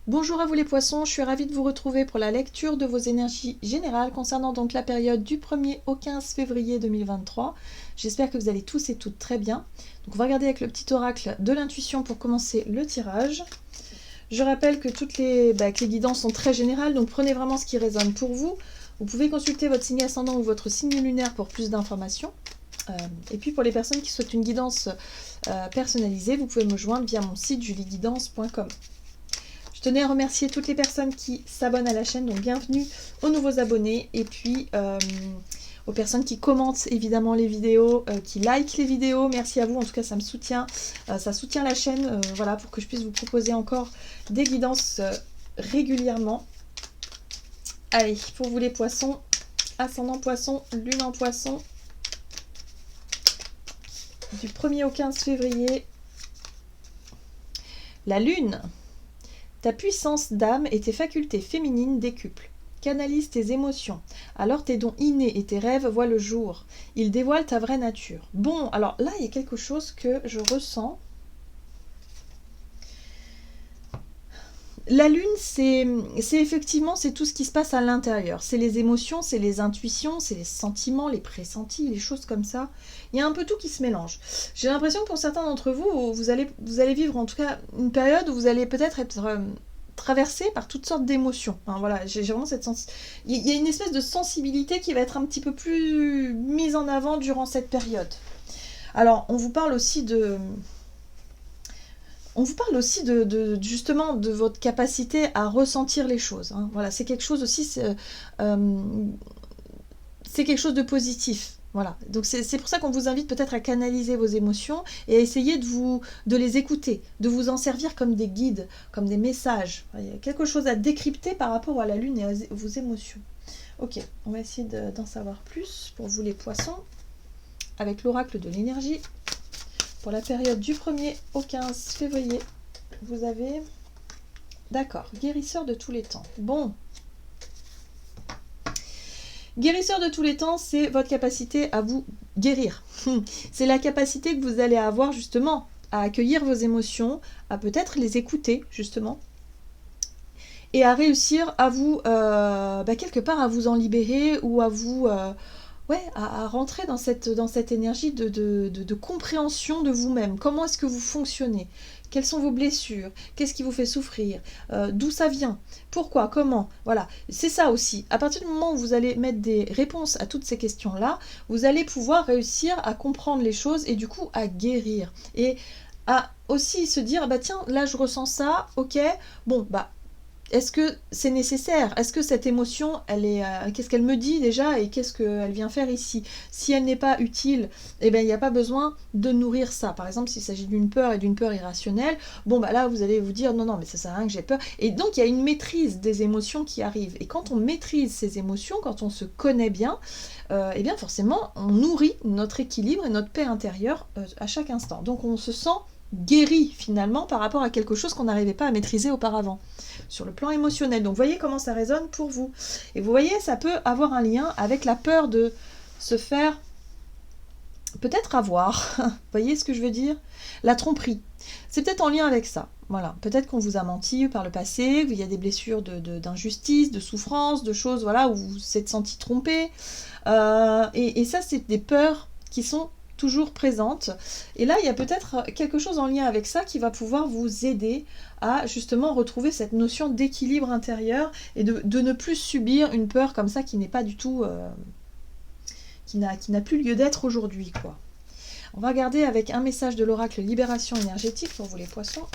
Bonjour à vous les poissons, je suis ravie de vous retrouver pour la lecture de vos énergies générales concernant donc la période du 1er au 15 février 2023. J'espère que vous allez tous et toutes très bien. Donc on va regarder avec le petit oracle de l'intuition pour commencer le tirage. Je rappelle que que les guidances sont très générales, donc prenez vraiment ce qui résonne pour vous. Vous pouvez consulter votre signe ascendant ou votre signe lunaire pour plus d'informations. Et puis pour les personnes qui souhaitent une guidance personnalisée, vous pouvez me joindre via mon site julieguidance.com. Je tenais à remercier toutes les personnes qui s'abonnent à la chaîne, donc bienvenue aux nouveaux abonnés, et puis aux personnes qui commentent évidemment les vidéos, qui likent les vidéos, merci à vous, en tout cas ça me soutient, ça soutient la chaîne, voilà, pour que je puisse vous proposer encore des guidances régulièrement. Allez, pour vous les poissons, ascendant poisson, lune en poisson, du 1er au 15 février, la lune. Ta puissance d'âme et tes facultés féminines décuplent. Canalise tes émotions. Alors tes dons innés et tes rêves voient le jour. Ils dévoilent ta vraie nature. Bon, alors là, il y a quelque chose que je ressens. La lune, c'est effectivement, c'est tout ce qui se passe à l'intérieur. C'est les émotions, c'est les intuitions, c'est les sentiments, les pressentis, les choses comme ça. Il y a un peu tout qui se mélange. J'ai l'impression que pour certains d'entre vous, vous allez vivre en tout cas une période où vous allez peut-être être traversé par toutes sortes d'émotions. Enfin, voilà, j'ai vraiment cette il y a une espèce de sensibilité qui va être un petit peu plus mise en avant durant cette période. Alors, on vous parle aussi de justement de votre capacité à ressentir les choses. Hein. Voilà, c'est quelque chose aussi, c'est quelque chose de positif. Voilà, donc c'est pour ça qu'on vous invite peut-être à canaliser vos émotions et à essayer de les écouter, de vous en servir comme des guides, comme des messages. Il y a quelque chose à décrypter par rapport à la lune et à vos émotions. Ok, on va essayer d'en savoir plus pour vous les poissons, avec l'oracle de l'énergie. Pour la période du 1er au 15 février, vous avez... D'accord, guérisseur de tous les temps. Bon. Guérisseur de tous les temps, c'est votre capacité à vous guérir. C'est la capacité que vous allez avoir justement à accueillir vos émotions, à peut-être les écouter justement, et à réussir à vous, quelque part, à vous en libérer ou à vous... à rentrer dans cette énergie de compréhension de vous-même. Comment est-ce que vous fonctionnez? Quelles sont vos blessures? Qu'est-ce qui vous fait souffrir? D'où ça vient? Pourquoi? Comment? Voilà, c'est ça aussi. À partir du moment où vous allez mettre des réponses à toutes ces questions-là, vous allez pouvoir réussir à comprendre les choses et du coup à guérir. Et à aussi se dire, bah tiens, là je ressens ça, ok, bon, bah est-ce que c'est nécessaire? Est-ce que cette émotion, qu'est-ce qu'elle me dit déjà et qu'est-ce qu'elle vient faire ici? Si elle n'est pas utile, eh bien, il n'y a pas besoin de nourrir ça. Par exemple, s'il s'agit d'une peur et d'une peur irrationnelle, bon, bah là, vous allez vous dire, non, mais ça sert à rien que j'ai peur. Et donc, il y a une maîtrise des émotions qui arrive. Et quand on maîtrise ces émotions, quand on se connaît bien, eh bien, forcément, on nourrit notre équilibre et notre paix intérieure à chaque instant. Donc, on se sent guéri finalement par rapport à quelque chose qu'on n'arrivait pas à maîtriser auparavant sur le plan émotionnel. Donc vous voyez comment ça résonne pour vous. Et vous voyez, ça peut avoir un lien avec la peur de se faire peut-être avoir. Vous voyez ce que je veux dire? La tromperie. C'est peut-être en lien avec ça. Voilà, peut-être qu'on vous a menti par le passé, qu'il y a des blessures d'injustice, de souffrance, de choses voilà, où vous vous êtes senti trompé. Et ça, c'est des peurs qui sont toujours présente. Et là, il y a peut-être quelque chose en lien avec ça qui va pouvoir vous aider à justement retrouver cette notion d'équilibre intérieur et de ne plus subir une peur comme ça qui n'est pas du tout... qui n'a plus lieu d'être aujourd'hui, quoi. On va regarder avec un message de l'oracle Libération énergétique pour vous les poissons.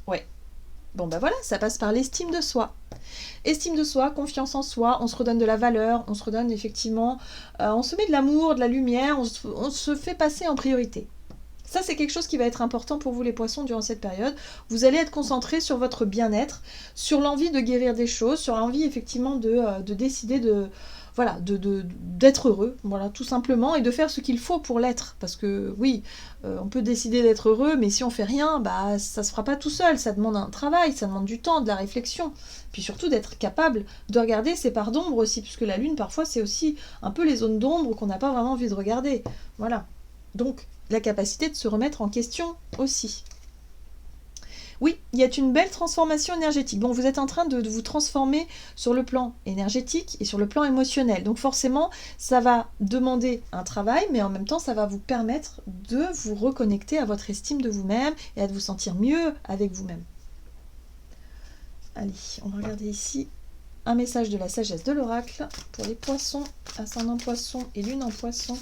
Ouais. Bon, ben voilà, ça passe par l'estime de soi. Estime de soi, confiance en soi, on se redonne de la valeur, on se redonne effectivement, on se met de l'amour, de la lumière, on se fait passer en priorité. Ça, c'est quelque chose qui va être important pour vous les poissons durant cette période. Vous allez être concentré sur votre bien-être, sur l'envie de guérir des choses, sur l'envie effectivement de décider d'être heureux, voilà, tout simplement, et de faire ce qu'il faut pour l'être. Parce que oui, on peut décider d'être heureux, mais si on fait rien, bah ça se fera pas tout seul, ça demande un travail, ça demande du temps, de la réflexion, puis surtout d'être capable de regarder ses parts d'ombre aussi, puisque la lune, parfois, c'est aussi un peu les zones d'ombre qu'on n'a pas vraiment envie de regarder. Voilà. Donc, la capacité de se remettre en question aussi. Oui, il y a une belle transformation énergétique. Bon, vous êtes en train de vous transformer sur le plan énergétique et sur le plan émotionnel. Donc forcément, ça va demander un travail, mais en même temps, ça va vous permettre de vous reconnecter à votre estime de vous-même et à vous sentir mieux avec vous-même. Allez, on va regarder ici un message de la sagesse de l'oracle pour les poissons, ascendant poisson et lune en poisson,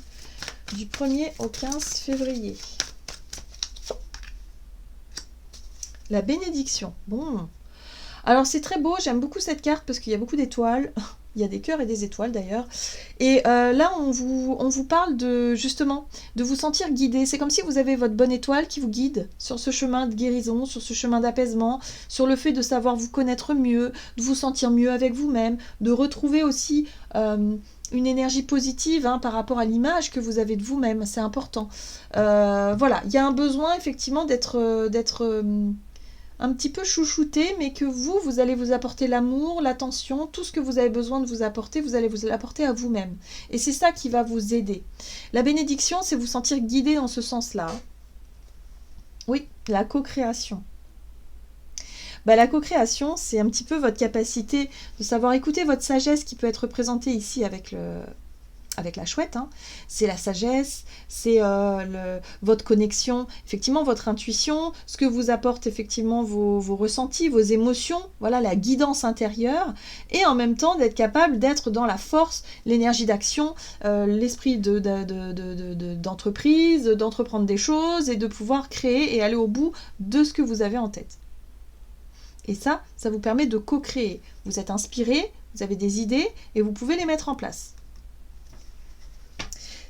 du 1er au 15 février. La bénédiction. Bon. Alors c'est très beau, j'aime beaucoup cette carte parce qu'il y a beaucoup d'étoiles. Il y a des cœurs et des étoiles d'ailleurs. Et là, on vous parle de, justement, de vous sentir guidé. C'est comme si vous avez votre bonne étoile qui vous guide sur ce chemin de guérison, sur ce chemin d'apaisement, sur le fait de savoir vous connaître mieux, de vous sentir mieux avec vous-même, de retrouver aussi une énergie positive par rapport à l'image que vous avez de vous-même. C'est important. Voilà, il y a un besoin effectivement d'être un petit peu chouchouté, mais que vous allez vous apporter l'amour, l'attention, tout ce que vous avez besoin de vous apporter, vous allez vous l'apporter à vous-même. Et c'est ça qui va vous aider. La bénédiction, c'est vous sentir guidé dans ce sens-là. Oui, la co-création. La co-création, c'est un petit peu votre capacité de savoir écouter votre sagesse qui peut être représentée ici avec la chouette, c'est la sagesse, c'est votre connexion, effectivement votre intuition, ce que vous apporte effectivement vos ressentis, vos émotions, voilà la guidance intérieure, et en même temps d'être capable d'être dans la force, l'énergie d'action, l'esprit d'entreprise, d'entreprendre des choses et de pouvoir créer et aller au bout de ce que vous avez en tête. Et ça vous permet de co-créer. Vous êtes inspiré, vous avez des idées et vous pouvez les mettre en place.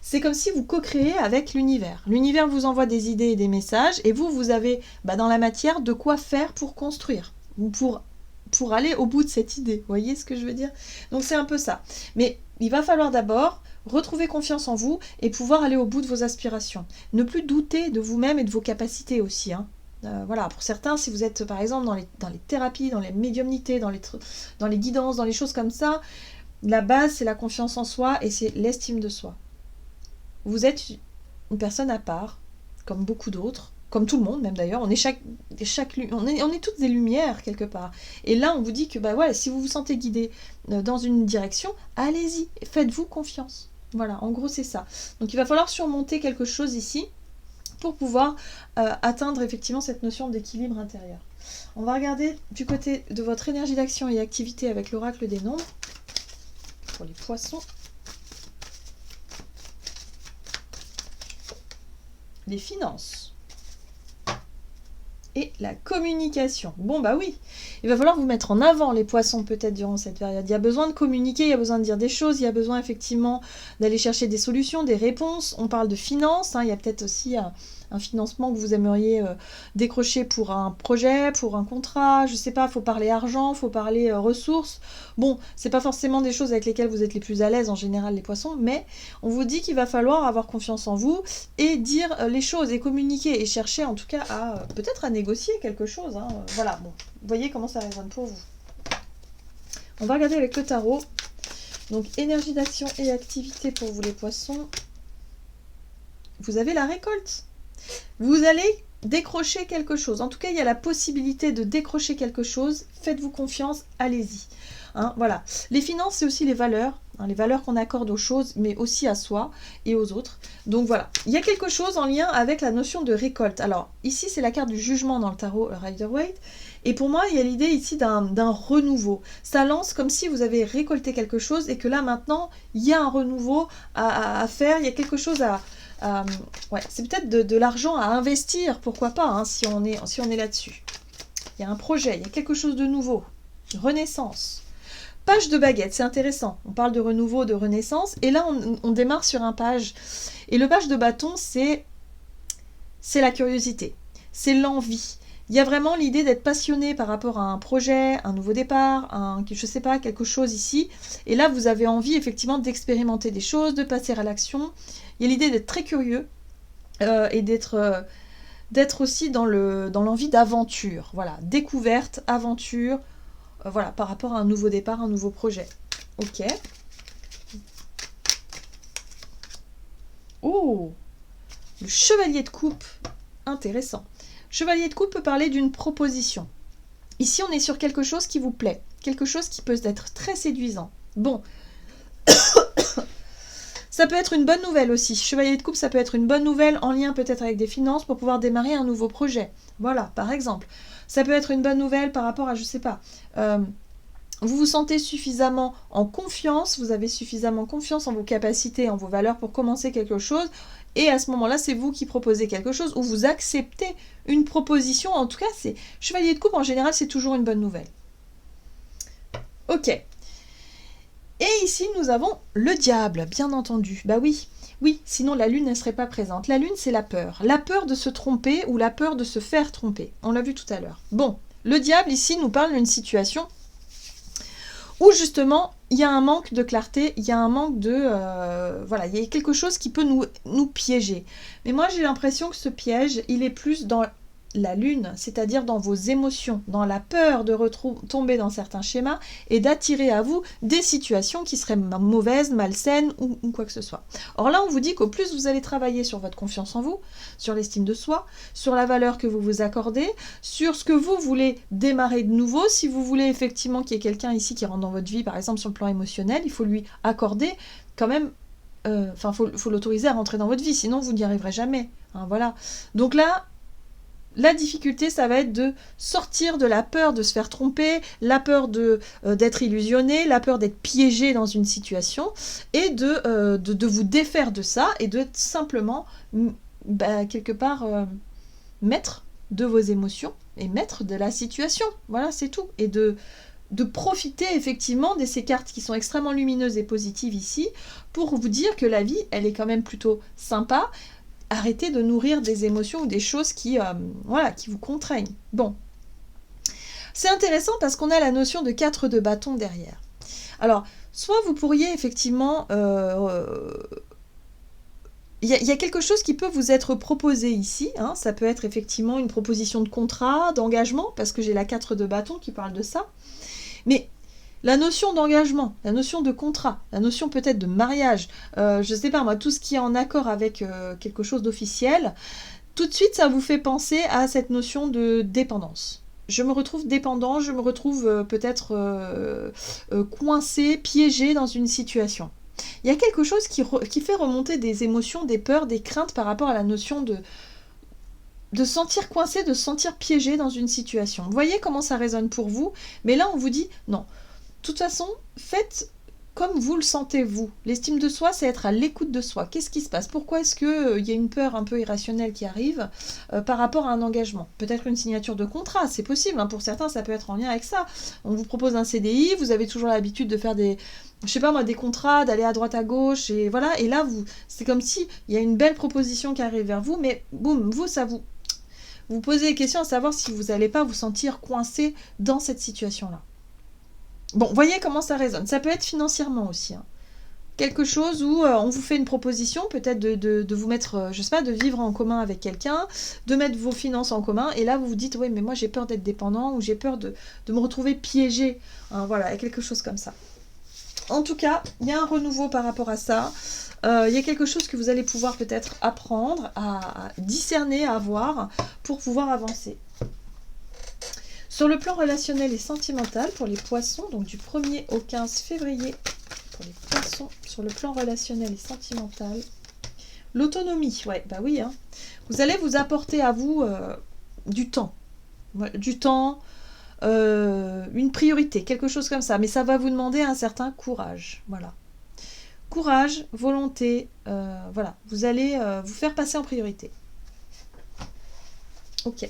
C'est comme si vous co-créez avec l'univers. L'univers vous envoie des idées et des messages, et vous avez dans la matière de quoi faire pour construire, ou pour aller au bout de cette idée. Vous voyez ce que je veux dire? Donc c'est un peu ça. Mais il va falloir d'abord retrouver confiance en vous et pouvoir aller au bout de vos aspirations. Ne plus douter de vous-même et de vos capacités aussi. Voilà, pour certains, si vous êtes par exemple dans les thérapies, dans les médiumnités, dans les guidances, dans les choses comme ça, la base c'est la confiance en soi et c'est l'estime de soi. Vous êtes une personne à part, comme beaucoup d'autres, comme tout le monde même d'ailleurs. On est on est toutes des lumières quelque part. Et là, on vous dit que si vous vous sentez guidé dans une direction, allez-y, faites-vous confiance. Voilà, en gros c'est ça. Donc il va falloir surmonter quelque chose ici pour pouvoir atteindre effectivement cette notion d'équilibre intérieur. On va regarder du côté de votre énergie d'action et activité avec l'oracle des nombres pour les poissons. Les finances et la communication. Bon oui, il va falloir vous mettre en avant les poissons peut-être durant cette période. Il y a besoin de communiquer, il y a besoin de dire des choses, il y a besoin effectivement d'aller chercher des solutions, des réponses. On parle de finances, il y a peut-être aussi un financement que vous aimeriez décrocher pour un projet, pour un contrat, je sais pas, il faut parler argent, il faut parler ressources. Bon, c'est pas forcément des choses avec lesquelles vous êtes les plus à l'aise en général les poissons, mais on vous dit qu'il va falloir avoir confiance en vous et dire les choses et communiquer et chercher en tout cas à peut-être à négocier quelque chose. Voilà, bon, vous voyez comment ça résonne pour vous. On va regarder avec le tarot. Donc énergie d'action et activité pour vous les poissons. Vous avez la récolte. Vous allez décrocher quelque chose. En tout cas, il y a la possibilité de décrocher quelque chose. Faites-vous confiance, allez-y. Voilà. Les finances, c'est aussi les valeurs qu'on accorde aux choses, mais aussi à soi et aux autres. Donc voilà. Il y a quelque chose en lien avec la notion de récolte. Alors, ici, c'est la carte du jugement dans le tarot Rider-Waite. Et pour moi, il y a l'idée ici d'un renouveau. Ça lance comme si vous avez récolté quelque chose et que là, maintenant, il y a un renouveau à faire. Il y a quelque chose c'est peut-être de l'argent à investir, pourquoi pas, si on est là-dessus. Il y a un projet, il y a quelque chose de nouveau. Renaissance. Page de baguette, c'est intéressant. On parle de renouveau, de renaissance. Et là, on démarre sur un page. Et le page de bâton, c'est la curiosité. C'est l'envie. Il y a vraiment l'idée d'être passionné par rapport à un projet, un nouveau départ, je sais pas, quelque chose ici. Et là, vous avez envie effectivement d'expérimenter des choses, de passer à l'action. Il y a l'idée d'être très curieux et d'être aussi dans l'envie d'aventure. Voilà, découverte, aventure, voilà, par rapport à un nouveau départ, un nouveau projet. Ok. Oh, Le chevalier de coupe, intéressant. Chevalier de coupe peut parler d'une proposition. Ici, on est sur quelque chose qui vous plaît, quelque chose qui peut être très séduisant. Bon, ça peut être une bonne nouvelle aussi. Chevalier de coupe, ça peut être une bonne nouvelle en lien peut-être avec des finances pour pouvoir démarrer un nouveau projet. Voilà, par exemple. Ça peut être une bonne nouvelle par rapport à, je sais pas, vous vous sentez suffisamment en confiance, vous avez suffisamment confiance en vos capacités, en vos valeurs pour commencer quelque chose, et à ce moment-là, c'est vous qui proposez quelque chose, ou vous acceptez une proposition. En tout cas, c'est chevalier de coupe, en général, c'est toujours une bonne nouvelle. Ok. Et ici, nous avons le diable, bien entendu. Bah oui, oui, sinon la lune ne serait pas présente. La lune, c'est la peur de se tromper ou la peur de se faire tromper. On l'a vu tout à l'heure. Bon, le diable, ici, nous parle d'une situation où justement, il y a un manque de clarté, il y a un manque de... voilà, il y a quelque chose qui peut nous piéger. Mais moi, j'ai l'impression que ce piège, il est plus dans la lune, c'est-à-dire dans vos émotions, dans la peur de tomber dans certains schémas et d'attirer à vous des situations qui seraient mauvaises, malsaines ou quoi que ce soit. Or là, on vous dit qu'au plus vous allez travailler sur votre confiance en vous, sur l'estime de soi, sur la valeur que vous vous accordez, sur ce que vous voulez démarrer de nouveau. Si vous voulez effectivement qu'il y ait quelqu'un ici qui rentre dans votre vie, par exemple sur le plan émotionnel, il faut lui accorder quand même... Enfin, faut l'autoriser à rentrer dans votre vie, sinon vous n'y arriverez jamais. Hein, voilà. Donc là, la difficulté, ça va être de sortir de la peur de se faire tromper, la peur d'être illusionné, la peur d'être piégé dans une situation, et de vous défaire de ça, et de simplement, quelque part, maître de vos émotions, et maître de la situation. Voilà, c'est tout. Et de profiter effectivement de ces cartes qui sont extrêmement lumineuses et positives ici, pour vous dire que la vie, elle est quand même plutôt sympa. Arrêtez de nourrir des émotions ou des choses qui vous contraignent. Bon. C'est intéressant parce qu'on a la notion de 4 de bâton derrière. Alors, soit vous pourriez effectivement... Il y a quelque chose qui peut vous être proposé ici. Hein, ça peut être effectivement une proposition de contrat, d'engagement, parce que j'ai la 4 de bâton qui parle de ça. Mais... la notion d'engagement, la notion de contrat, la notion peut-être de mariage, je sais pas moi, tout ce qui est en accord avec quelque chose d'officiel, tout de suite ça vous fait penser à cette notion de dépendance. Je me retrouve dépendant, je me retrouve peut-être coincé, piégé dans une situation. Il y a quelque chose qui fait remonter des émotions, des peurs, des craintes par rapport à la notion de sentir coincé, de se sentir piégé dans une situation. Vous voyez comment ça résonne pour vous, mais là on vous dit non. De toute façon, faites comme vous le sentez vous. L'estime de soi, c'est être à l'écoute de soi. Qu'est-ce qui se passe? Pourquoi est-ce qu'il y a une peur un peu irrationnelle qui arrive par rapport à un engagement? Peut-être une signature de contrat, c'est possible. Hein. Pour certains, ça peut être en lien avec ça. On vous propose un CDI, vous avez toujours l'habitude de faire des contrats, d'aller à droite à gauche, et voilà. Et là, c'est comme si il y a une belle proposition qui arrive vers vous, mais boum, vous posez des questions à savoir si vous n'allez pas vous sentir coincé dans cette situation-là. Bon, voyez comment ça résonne. Ça peut être financièrement aussi. Hein. Quelque chose où on vous fait une proposition, peut-être de vous mettre, je sais pas, de vivre en commun avec quelqu'un, de mettre vos finances en commun, et là vous vous dites, oui, mais moi j'ai peur d'être dépendant, ou j'ai peur de me retrouver piégé. Hein, voilà, il y a quelque chose comme ça. En tout cas, il y a un renouveau par rapport à ça. Il y a quelque chose que vous allez pouvoir peut-être apprendre, à discerner, à voir, pour pouvoir avancer. Sur le plan relationnel et sentimental, pour les poissons, donc du 1er au 15 février, pour les poissons, sur le plan relationnel et sentimental, l'autonomie, ouais, bah oui, hein. Vous allez vous apporter à vous du temps, une priorité, quelque chose comme ça, mais ça va vous demander un certain courage, voilà. Courage, volonté, voilà, vous allez vous faire passer en priorité. Ok.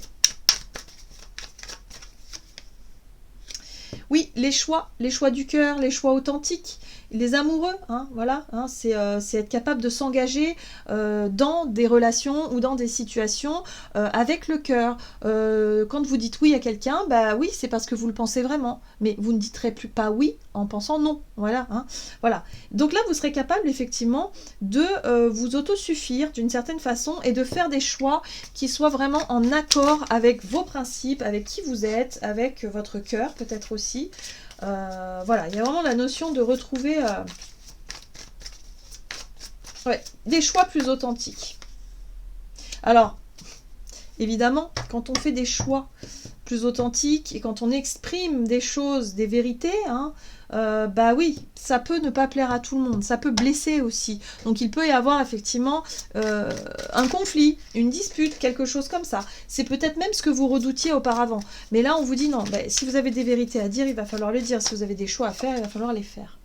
Oui, les choix du cœur, les choix authentiques, les amoureux, hein, voilà, hein, c'est être capable de s'engager dans des relations ou dans des situations avec le cœur. Quand vous dites oui à quelqu'un, bah oui, c'est parce que vous le pensez vraiment, mais vous ne direz plus pas oui en pensant non, voilà, hein, voilà. Donc là, vous serez capable effectivement de vous autosuffire d'une certaine façon et de faire des choix qui soient vraiment en accord avec vos principes, avec qui vous êtes, avec votre cœur peut-être aussi. Voilà, il y a vraiment la notion de retrouver des choix plus authentiques. Alors, évidemment, quand on fait des choix plus authentiques et quand on exprime des choses, des vérités, hein, bah oui, ça peut ne pas plaire à tout le monde, ça peut blesser aussi. Donc il peut y avoir effectivement un conflit, une dispute, quelque chose comme ça. C'est peut-être même ce que vous redoutiez auparavant. Mais là, on vous dit non, bah, si vous avez des vérités à dire, il va falloir le dire. Si vous avez des choix à faire, il va falloir les faire.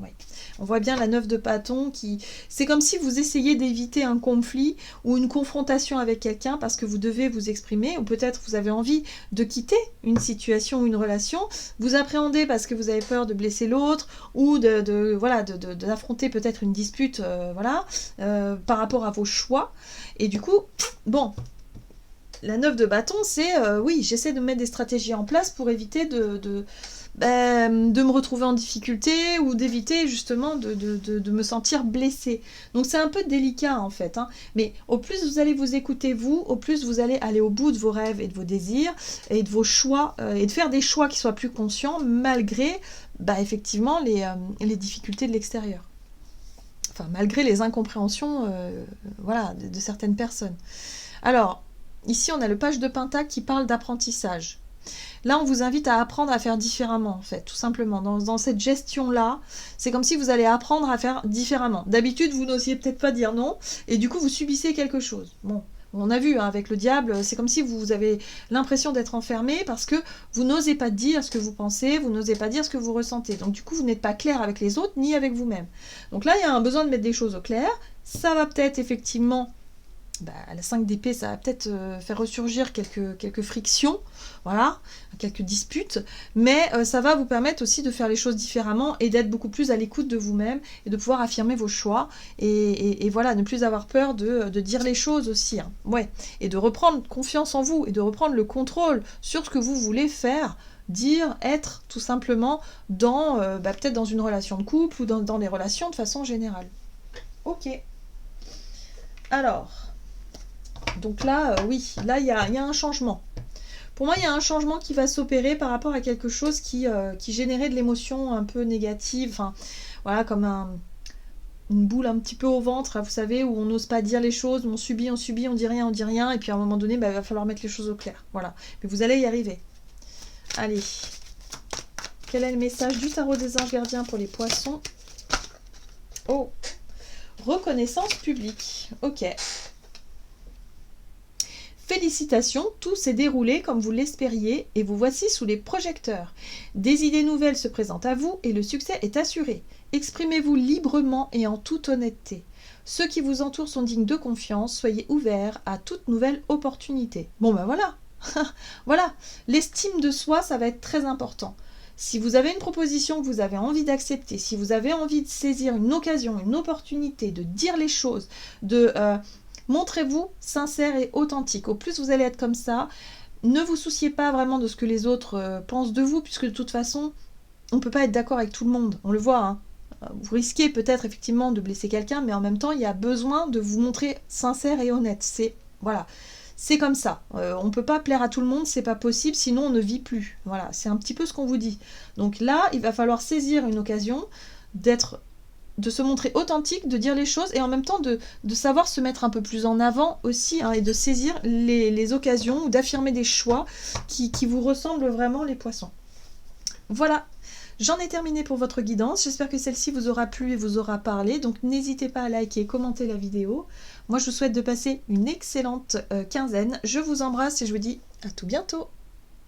Ouais. On voit bien la 9 de bâton qui... C'est comme si vous essayez d'éviter un conflit ou une confrontation avec quelqu'un parce que vous devez vous exprimer, ou peut-être vous avez envie de quitter une situation ou une relation, vous appréhendez parce que vous avez peur de blesser l'autre ou d'affronter peut-être une dispute par rapport à vos choix. Et du coup, bon... La 9 de bâton, c'est oui, j'essaie de mettre des stratégies en place pour éviter de me retrouver en difficulté ou d'éviter justement de me sentir blessée. Donc c'est un peu délicat en fait, hein. Mais au plus vous allez vous écouter vous, au plus vous allez aller au bout de vos rêves et de vos désirs et de vos choix et de faire des choix qui soient plus conscients malgré effectivement les difficultés de l'extérieur. Enfin malgré les incompréhensions de certaines personnes. Alors, ici on a le page de Pentacle qui parle d'apprentissage. Là, on vous invite à apprendre à faire différemment, en fait, tout simplement. Dans cette gestion-là, c'est comme si vous allez apprendre à faire différemment. D'habitude, vous n'osiez peut-être pas dire non, et du coup, vous subissez quelque chose. Bon, on a vu, hein, avec le diable, c'est comme si vous avez l'impression d'être enfermé parce que vous n'osez pas dire ce que vous pensez, vous n'osez pas dire ce que vous ressentez. Donc, du coup, vous n'êtes pas clair avec les autres, ni avec vous-même. Donc là, il y a un besoin de mettre des choses au clair. Ça va peut-être, effectivement... la 5 d'épée, ça va peut-être faire ressurgir quelques frictions, voilà, quelques disputes, mais ça va vous permettre aussi de faire les choses différemment et d'être beaucoup plus à l'écoute de vous-même et de pouvoir affirmer vos choix et voilà, ne plus avoir peur de dire les choses aussi, hein, ouais, et de reprendre confiance en vous et de reprendre le contrôle sur ce que vous voulez faire, dire, être tout simplement dans peut-être dans une relation de couple ou dans les relations de façon générale. Ok. Alors... Donc là, oui, là, il y a un changement. Pour moi, il y a un changement qui va s'opérer par rapport à quelque chose qui générait de l'émotion un peu négative. Enfin, voilà, comme une boule un petit peu au ventre, vous savez, où on n'ose pas dire les choses, on subit, on dit rien, et puis à un moment donné, il va falloir mettre les choses au clair. Voilà. Mais vous allez y arriver. Allez. Quel est le message du tarot des anges gardiens pour les poissons? Oh. Reconnaissance publique. Ok. Félicitations, tout s'est déroulé comme vous l'espériez et vous voici sous les projecteurs. Des idées nouvelles se présentent à vous et le succès est assuré. Exprimez-vous librement et en toute honnêteté. Ceux qui vous entourent sont dignes de confiance, soyez ouverts à toute nouvelle opportunité. Bon ben voilà, voilà, l'estime de soi, ça va être très important. Si vous avez une proposition que vous avez envie d'accepter, si vous avez envie de saisir une occasion, une opportunité, de dire les choses, montrez-vous sincère et authentique. Au plus vous allez être comme ça, ne vous souciez pas vraiment de ce que les autres pensent de vous, puisque de toute façon, on ne peut pas être d'accord avec tout le monde. On le voit, hein. Vous risquez peut-être effectivement de blesser quelqu'un, mais en même temps, il y a besoin de vous montrer sincère et honnête. C'est comme ça. On ne peut pas plaire à tout le monde, c'est pas possible, sinon on ne vit plus. Voilà, c'est un petit peu ce qu'on vous dit. Donc là, il va falloir saisir une occasion de se montrer authentique, de dire les choses et en même temps de savoir se mettre un peu plus en avant aussi, hein, et de saisir les occasions ou d'affirmer des choix qui vous ressemblent vraiment, les poissons. Voilà, j'en ai terminé pour votre guidance. J'espère que celle-ci vous aura plu et vous aura parlé. Donc n'hésitez pas à liker et commenter la vidéo. Moi je vous souhaite de passer une excellente quinzaine. Je vous embrasse et je vous dis à tout bientôt.